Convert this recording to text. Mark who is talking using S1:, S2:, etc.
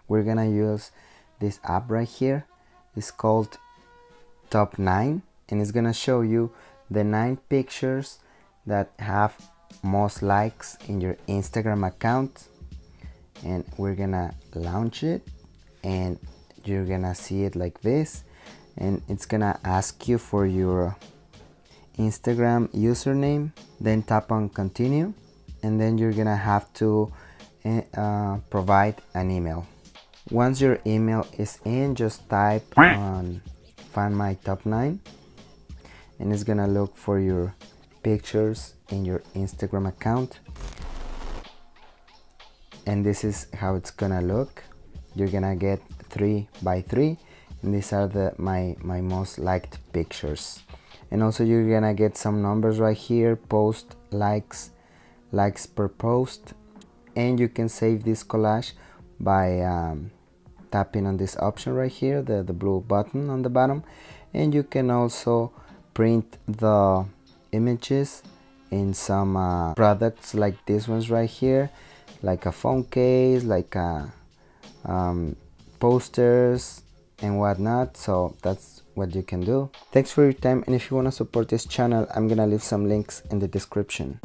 S1: we're gonna use this app right here. It's called Top 9, and it's gonna show you the 9 pictures that have most likes in your Instagram account. And we're gonna launch it, and you're gonna see it like this, and it's gonna ask you for your Instagram username. Then tap on continue, and then you're gonna have to provide an email. Once your email is in, just type on find my top 9, and it's gonna look for your pictures in your Instagram account. And this is how it's gonna look. You're gonna get 3 by 3, and these are my most liked pictures. And also you're gonna get some numbers right here: post, likes per post. And you can save this collage by tapping on this option right here, the blue button on the bottom. And you can also print the images in some products like these ones right here, like a phone case, like posters and whatnot. So that's what you can do. Thanks for your time, and if you want to support this channel, I'm gonna leave some links in the description.